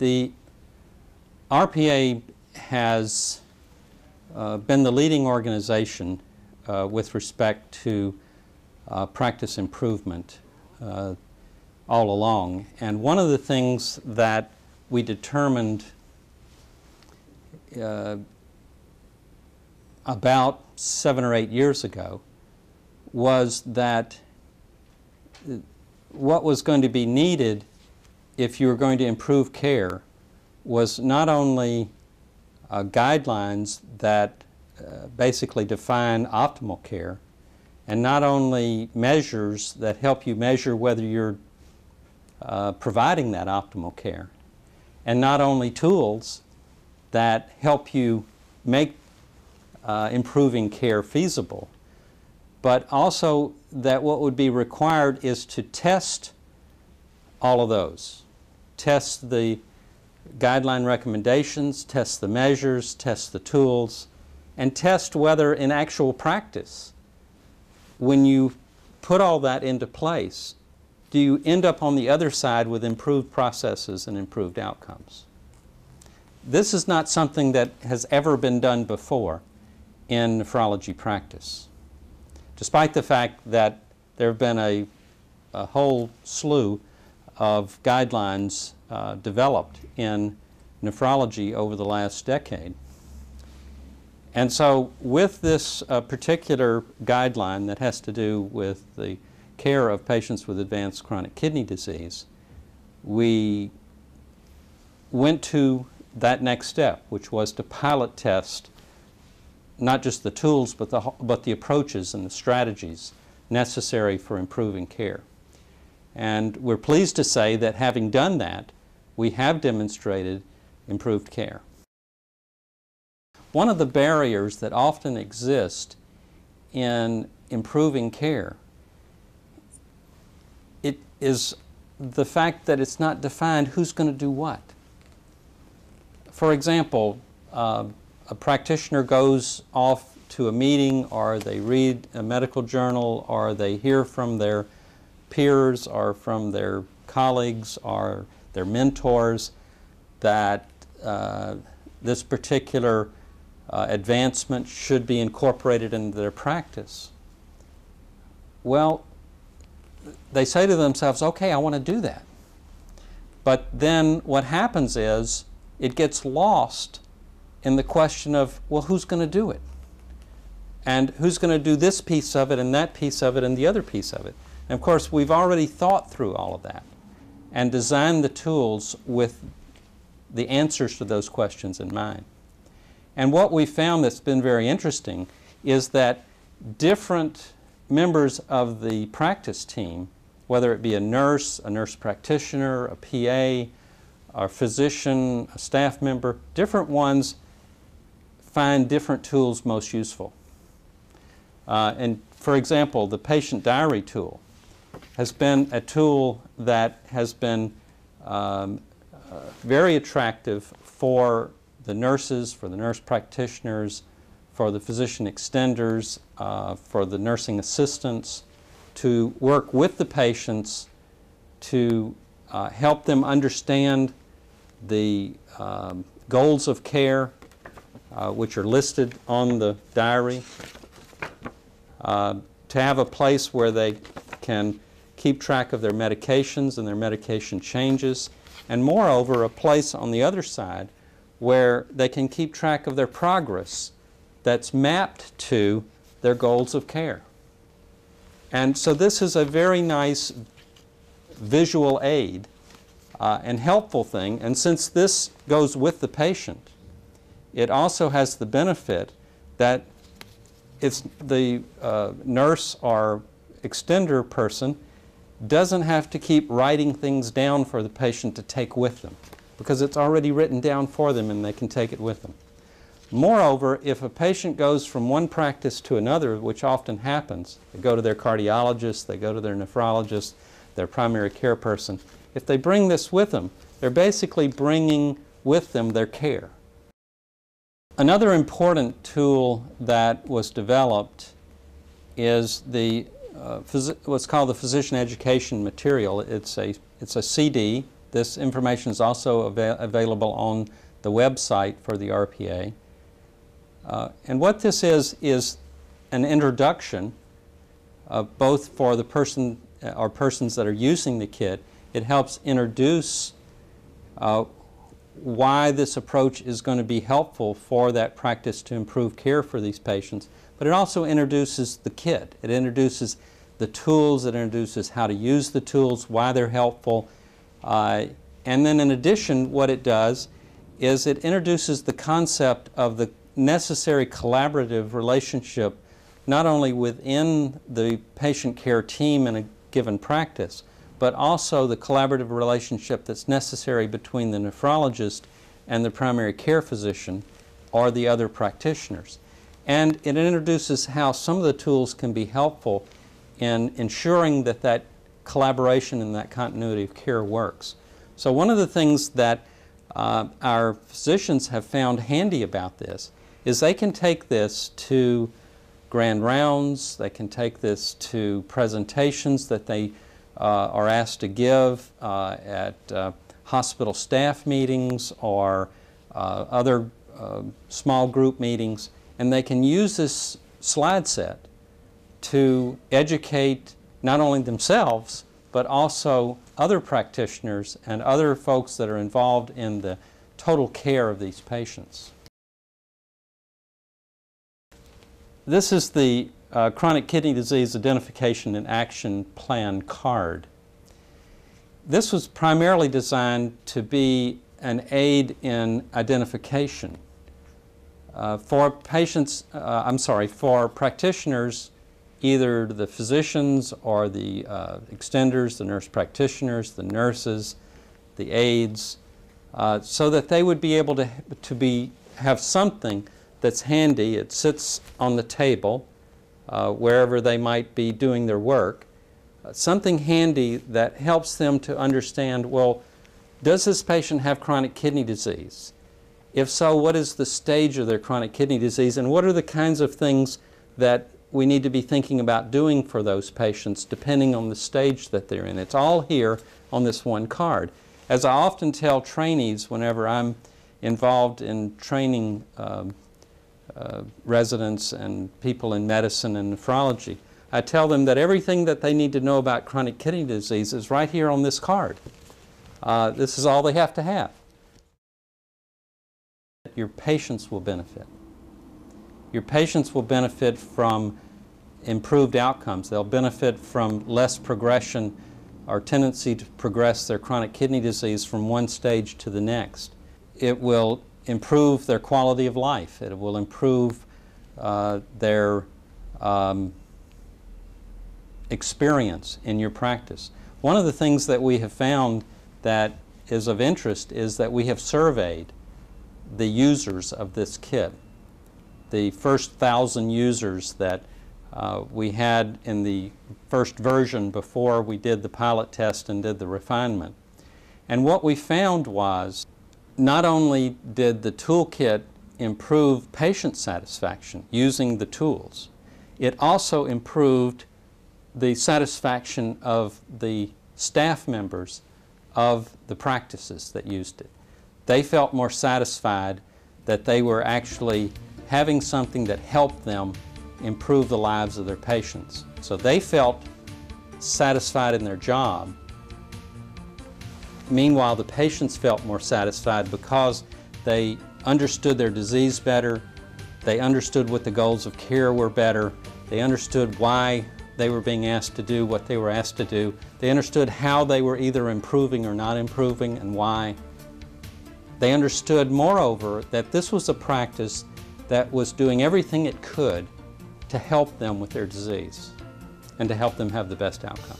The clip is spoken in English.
The RPA has been the leading organization with respect to practice improvement all along. And one of the things that we determined about 7 or 8 years ago was that what was going to be needed if you were going to improve care was not only guidelines that basically define optimal care, and not only measures that help you measure whether you're providing that optimal care, and not only tools that help you make improving care feasible, but also that what would be required is to test all of those. Test the guideline recommendations, test the measures, test the tools, and test whether in actual practice, when you put all that into place, do you end up on the other side with improved processes and improved outcomes? This is not something that has ever been done before in nephrology practice, despite the fact that there have been a whole slew of guidelines developed in nephrology over the last decade. And so with this particular guideline that has to do with the care of patients with advanced chronic kidney disease, we went to that next step, which was to pilot test not just the tools, but the approaches and the strategies necessary for improving care. And we're pleased to say that having done that, we have demonstrated improved care. One of the barriers that often exist in improving care is the fact that it's not defined who's going to do what. For example, a practitioner goes off to a meeting, or they read a medical journal, or they hear from their peers or from their colleagues or their mentors that this particular advancement should be incorporated into their practice. Well, they say to themselves, okay, I want to do that. But then what happens is it gets lost in the question of, well, who's going to do it? And who's going to do this piece of it and that piece of it and the other piece of it? And of course, we've already thought through all of that and designed the tools with the answers to those questions in mind. And what we found that's been very interesting is that different members of the practice team, whether it be a nurse practitioner, a PA, a physician, a staff member, different ones find different tools most useful. And for example, the patient diary tool has been a tool that has been very attractive for the nurses, for the nurse practitioners, for the physician extenders, for the nursing assistants, to work with the patients to help them understand the goals of care, which are listed on the diary, to have a place where they can keep track of their medications and their medication changes, and moreover, a place on the other side where they can keep track of their progress that's mapped to their goals of care. And so this is a very nice visual aid and helpful thing. And since this goes with the patient, it also has the benefit that it's the nurse or extender person doesn't have to keep writing things down for the patient to take with them, because it's already written down for them and they can take it with them. Moreover, if a patient goes from one practice to another, which often happens, they go to their cardiologist, they go to their nephrologist, their primary care person, if they bring this with them, they're basically bringing with them their care. Another important tool that was developed is the what's called the physician education material. It's a CD This information is also available on the website for the RPA. And what this is an introduction, both for the person or persons that are using the kit. It helps introduce why this approach is going to be helpful for that practice to improve care for these patients. But it also introduces the kit. It introduces the tools, it introduces how to use the tools, why they're helpful. And then in addition, what it does is it introduces the concept of the necessary collaborative relationship, not only within the patient care team in a given practice, but also the collaborative relationship that's necessary between the nephrologist and the primary care physician or the other practitioners. And it introduces how some of the tools can be helpful in ensuring that that collaboration and that continuity of care works. So one of the things that our physicians have found handy about this is they can take this to grand rounds, they can take this to presentations that they are asked to give at hospital staff meetings or other small group meetings, and they can use this slide set to educate not only themselves but also other practitioners and other folks that are involved in the total care of these patients. This is the Chronic Kidney Disease Identification and Action Plan card. This was primarily designed to be an aid in identification. For practitioners, either the physicians or the extenders, the nurse practitioners, the nurses, the aides, so that they would be able to have something that's handy. It sits on the table wherever they might be doing their work. Something handy that helps them to understand, well, does this patient have chronic kidney disease? If so, what is the stage of their chronic kidney disease, and what are the kinds of things that we need to be thinking about doing for those patients depending on the stage that they're in? It's all here on this one card. As I often tell trainees whenever I'm involved in training residents and people in medicine and nephrology, I tell them that everything that they need to know about chronic kidney disease is right here on this card. This is all they have to have. Your patients will benefit. Your patients will benefit from improved outcomes. They'll benefit from less progression or tendency to progress their chronic kidney disease from one stage to the next. It will improve their quality of life. It will improve their experience in your practice. One of the things that we have found that is of interest is that we have surveyed the users of this kit. The first 1,000 users that we had in the first version before we did the pilot test and did the refinement. And what we found was not only did the toolkit improve patient satisfaction using the tools, it also improved the satisfaction of the staff members of the practices that used it. They felt more satisfied that they were actually having something that helped them improve the lives of their patients. So they felt satisfied in their job. Meanwhile, the patients felt more satisfied because they understood their disease better, they understood what the goals of care were better, they understood why they were being asked to do what they were asked to do, they understood how they were either improving or not improving and why. They understood, moreover, that this was a practice that was doing everything it could to help them with their disease and to help them have the best outcome.